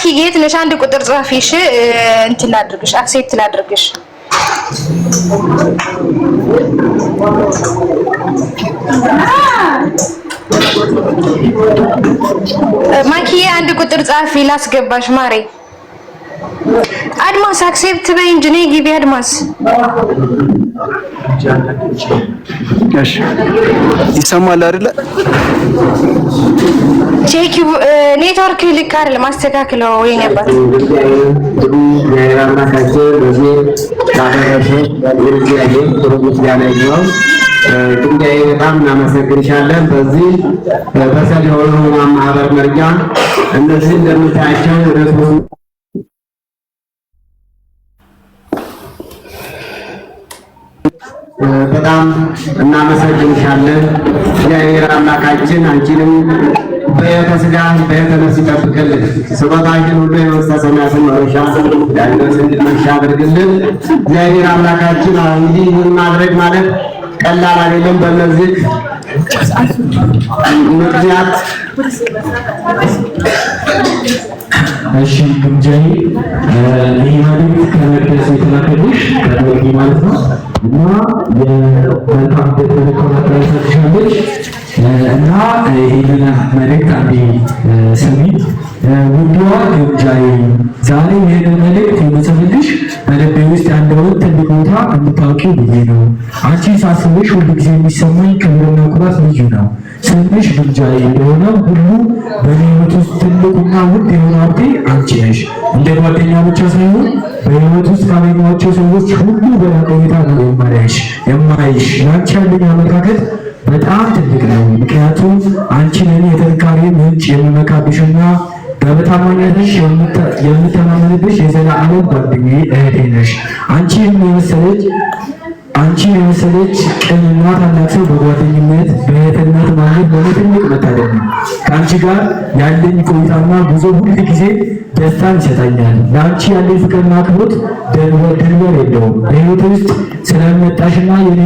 ማኪ የት ነሽ? አንድ ቁጥር ጻፊሽ እንትን ላድርግሽ፣ አክሴፕት ላድርግሽ። ማኪ አንድ ቁጥር ጻፊ ላስገባሽ ማሬ። አድማስ አክሴፕት በይ እንጂ ነይ ግቢ አድማስ። እሺ ይሰማል አይደለ? ቼክ ኔትወርክ ልክ አይደል? ማስተካከለው ወይ ነበር ድንጋይ በጣም እናመሰግንሻለን። በዚህ በሰል የሆነው ማህበር መርጃ እነዚህ እንደምታያቸው ወደሱ በጣም እናመሰግንሻለን። እግዚአብሔር አምላካችን አንቺንም በሕይወተ ሥጋ በሕይወተ ነፍስ ይጠብቅልን። ስጦታሽን ሁሉ የመንግሥተ ሰማያትን መውረሻ ዳግመን መሻ አድርግልን። እግዚአብሔር አምላካችን እንግዲህ ይህን ማድረግ ማለት ቀላል አይደለም። በእነዚህ ምክንያት እሺ ግምጃዬ ይህ ማለት ከመቅደስ የተላከልሽ ከደርጊ ማለት ነው እና የመልካም ተልእኮውን አስተላልፋለች እና ይህንን መልእክት አንዴ ስሚ። ውዷ ግምጃዬ ዛሬ ይህንን መልእክት የምጽፍልሽ በልቤ ውስጥ ያለውን ትልቅ ቦታ እንድታውቂ ብዬ ነው። አንቺን ሳስብሽ ሁሉ ጊዜ የሚሰማኝ ክብርና ኩራት ልዩ ነው። ስምሽ ግምጃዬ እንደሆነ ሁሉ በእኔ ሕይወት ውስጥ ትልቁና ውድ የሆነ ሀብቴ አንቺ ነሽ። እንደ ጓደኛ ብቻ ሳይሆን በሕይወት ውስጥ ካገኘኋቸው ሰዎች ሁሉ በላቀ ሁኔታ ነው የማይሽ። ለአንቺ ያለኝ አመለካከት በጣም ትልቅ ነው። ምክንያቱም አንቺ ለእኔ የጥንካሬ ምንጭ፣ የምመካብሽና በታማኝነትሽ የምተማመንብሽ የዘላለም ጓደኛዬ እህቴ ነሽ። አንቺን የመሰለች ቅንና ታላቅ ሰው በጓደኝነት በእህትነት ማግኘት ለእኔ ትልቅ መታደል ነው። ከአንቺ ጋር ያለኝ ቆይታና ጉዞ ሁል ጊዜ ደስታን ይሰጠኛል። ለአንቺ ያለኝ ፍቅርና አክብሮት ድንበር የለውም። በሕይወት ውስጥ ስለመጣሽና የኔ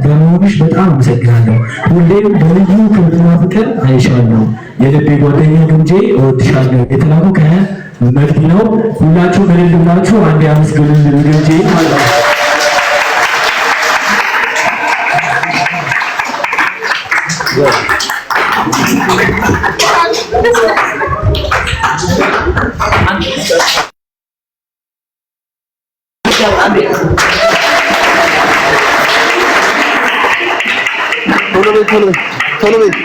በመሆንሽ በጣም አመሰግናለሁ። ሁሌም በልዩ ክብርና ፍቅር አይሻለሁ። የልቤ ጓደኛ ግምጄ እወድሻለሁ። የተላኩ ከመቅዲ ነው። ሁላችሁ በልል ብላችሁ አንድ አመስግኑልኝ ግምጄ ማለት ነው። ቶሎ በይ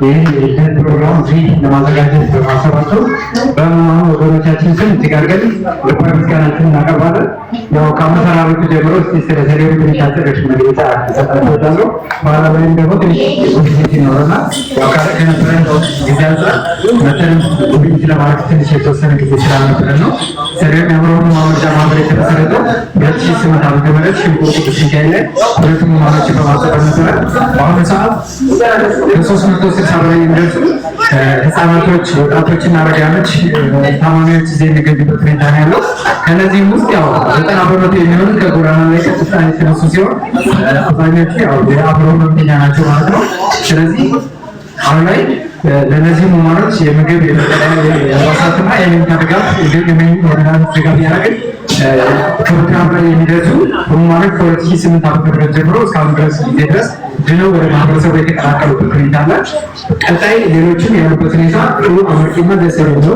ይህን የልደት ፕሮግራም እዚህ ለማዘጋጀት በማሰባቸው በመሆኑ ወገኖቻችን ስም እጅግ አድርገን ልባዊ ምስጋናችንን እናቀርባለን። ያው ከአመሰራረቱ ጀምሮ እስቲ ስለ ሰሌው ትንሽ አጭር መግለጫ ልሰጣችሁ እወዳለሁ። በኋላ ላይም ደግሞ ትንሽ ጉብኝት ይኖረናል። ያው ከነበረን ጊዜ አንጻር መተን ጉብኝት ለማድረግ ትንሽ የተወሰነ ጊዜ ስላልነበረን ነው። ሰሌው የአእምሮውን ማመርጃ ማህበር የተመሰረተው 2008 ዓመተ ምህረት ሽንኩርት ቅዱስ ሚካኤል ላይ ሁለቱም ማህበሮችን በማስተዳደር መሰረት በአሁኑ ሰዓት ከ360 በላይ የሚደርሱ ህፃናቶች፣ ወጣቶችና አረጋውያኖች ታማሚዎች እዚህ የሚገኙበት ሁኔታ ነው ያለው። ከነዚህም ውስጥ ያው 90% የሚሆኑ ከጎዳና ላይ ቀጥታ የተነሱ ሲሆን አብዛኞቹ ያው የአእምሮ ህመምተኛ ናቸው ማለት ነው። ስለዚህ አሁን ላይ ለነዚህ ህሙማኖች የምግብ የአልባሳትና የመኝታ ድጋፍ እንዲሁም የመድኃኒት ድጋፍ እያደረግን ከፕሮግራም ላይ የሚደርሱ ህሙማኖች ከ2008 ዓ.ም ጀምሮ እስካሁን ድረስ ጊዜ ድረስ ድነው ወደ ማህበረሰቡ የተቀላቀሉበት ሁኔታ አለ። ቀጣይ ሌሎችም ያሉበት ሁኔታ ጥሩ አመርቂና ደስ የሚል ነው።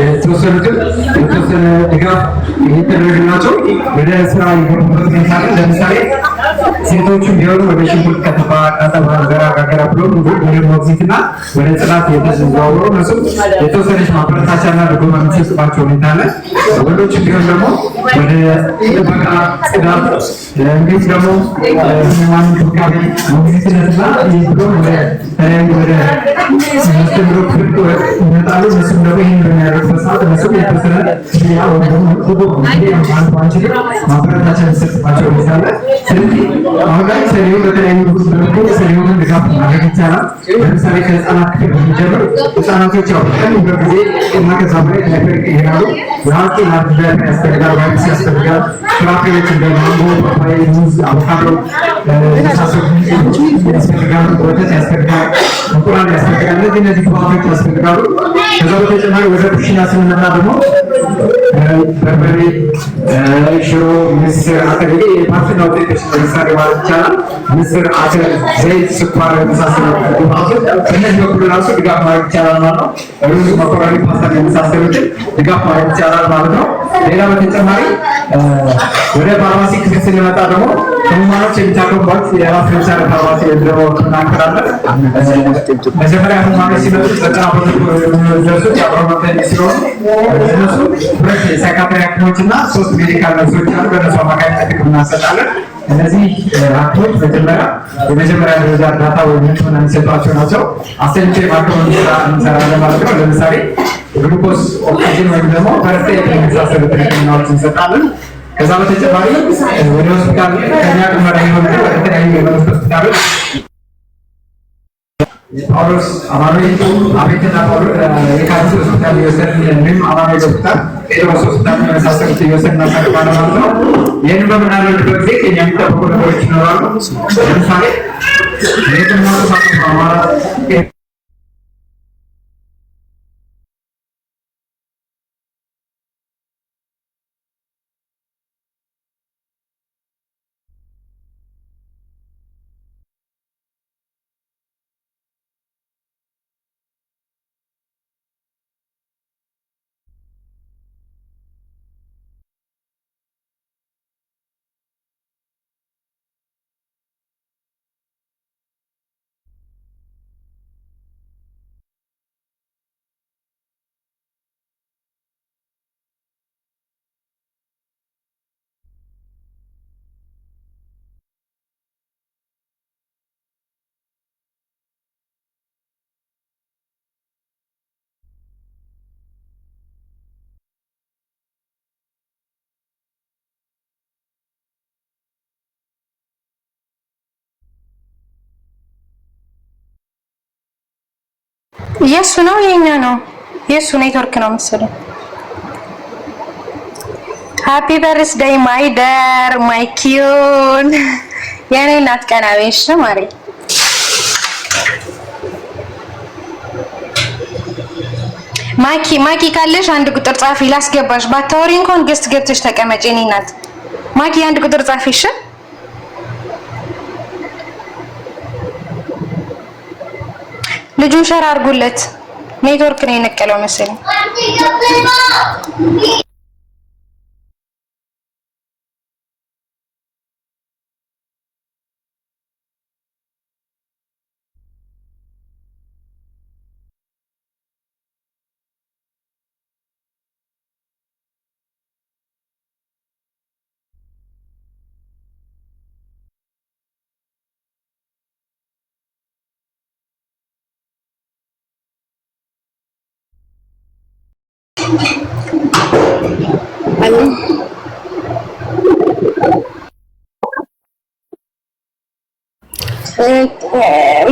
የተወሰኑትን የተወሰነ ድጋፍ የሚደረግላቸው ወደ ስራ የገቡበት ሁኔታ አለ። ለምሳሌ ሴቶቹም ቢሆኑ ወደ ሽንኩርት ከተማ፣ ቀጠባ፣ ዘራ ጋገራ ብሎ ወደ ሞግዚትና ወደ ጽናት የተዘዋወሩ እነሱ የተወሰነች ማበረታቻና ድጎማ የሚሰጥባቸው ሁኔታ አለ። ወንዶችም ቢሆን ደግሞ ወደ ጥበቃ፣ ጽዳት እንዴት ደግሞ ህሙማን እንክብካቤ ሞግዚትነትና ብሎ ወደ ወደ መስተምሮ ክፍል ይመጣሉ። እነሱም ደግሞ ይህን በሚያደርጉበት ሰዓት እነሱም የተወሰነ ያው ማበረታቻ የሚሰጥባቸው ሁኔታ አለ። ስለዚህ አሁን ላይ ሰሪውን በተለያዩ በኩል ሰሪውን ድጋፍ ማድረግ ይቻላል። ለምሳሌ ከህፃናት ክፍል ብንጀምር ህፃናቶች ያው ቀን በጊዜ እና ከዛ በላይ ነገር ይሄዳሉ። የአዋቂ ማድረግ ያስፈልጋል፣ ዋይፕስ ያስፈልጋል። ፍራፍሬዎች እንደ ማንጎ፣ ፓፓያ፣ ሙዝ፣ አቮካዶ የመሳሰሉ ያስፈልጋሉ። ወተት ያስፈልጋል፣ እንቁላል ያስፈልጋል። እነዚህ ግብአቶች ያስፈልጋሉ። ከዛ በተጨማሪ ወደ ኩሽና ስንመጣ ደግሞ በርበሬ፣ ሽሮ፣ ምስር፣ አተር የፓስታ ውጤቶች ለምሳሌ ማለት ይቻላል። ምስር፣ አተር፣ ዘይት፣ ስኳር የመሳሰሉ ግብአቶች ከእነዚህ በኩል ራሱ ድጋፍ ማድረግ ይቻላል ማለት ነው። ሩዝ፣ መኮረኒ፣ ፓስታ የመሳሰሉትን ድጋፍ ማድረግ ይቻላል ማለት ነው። ሌላ በተጨማሪ ወደ ፋርማሲ ክፍል ስንመጣ ደግሞ ህሙማኖች የሚታከሙበት የራስ የቻለ ፋርማሲ ደግሞ እናንከራለን። መጀመሪያ ህሙማኖች ሲመጡ 90% ደርሱት የአብረመተኝ ሲሆኑ እነሱ ሁለት የሳይካትሪ ሐኪሞች እና 3 ሜዲካል ነርሶች አሉ። በእነሱ አማካኝነት ሕክምና እንሰጣለን። እነዚህ ሐኪሞች የመጀመሪያ ደረጃ እርዳታ ወይም ሕክምና የሚሰጧቸው ናቸው። አሰልቺ የማከም ስራ እንሰራለን ማለት ነው። ለምሳሌ ግሉኮስ፣ ኦክሲጅን ወይም ደግሞ ፈረስታ የመሳሰሉትን ሕክምናዎች እንሰጣለን። ከዛ በተጨማሪ ወደ ሆስፒታል ከኛ ቅመራ የሆነ ወደ ተለያዩ የመንግስት ሆስፒታሎች ጳውሎስ አማኑኤል አቤትና የካቲት ሆስፒታል እየወሰድን እንዲሁም አማኑኤል ሆስፒታል፣ ጴጥሮስ ሆስፒታል የመሳሰሉት እየወሰድን እናሳልፋለን ማለት ነው። ይህንን በምናደርግበት ጊዜ ከኛ የሚጠበቁ ነገሮች ይኖራሉ። ለምሳሌ የሕክምና ቁሳቁስ ማሟላት፣ የሱ ነው የኛ ነው የሱ ኔትወርክ ነው መሰለኝ። ሃፒ በርዝዴይ ማይ ዳር ማይ ኪዩን የኔ እናት ቀናቤሽ ማሪ ማኪ ካለሽ አንድ ቁጥር ጻፊ ላስገባሽ። ባታወሪ እንኳን ገስት ገብተሽ ተቀመጪ። የኔ እናት ማኪ አንድ ቁጥር ጻፊሽ። ልጁን ሸር አድርጉለት። ኔትወርክ ነው የነቀለው መሰለኝ።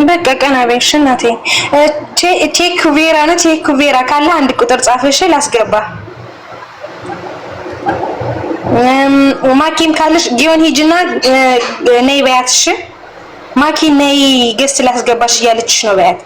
በቃ ቀናቤሽ እናቴ ቴክ ቬራ ነው። ቴክ ቬራ ካለ አንድ ቁጥር ጻፈሽ ላስገባ። ማኪም ካለሽ ጊዮን ሂጅና ነይ በያትሽ። ማኪ ነይ ገስት ላስገባሽ እያለችሽ ነው በያት።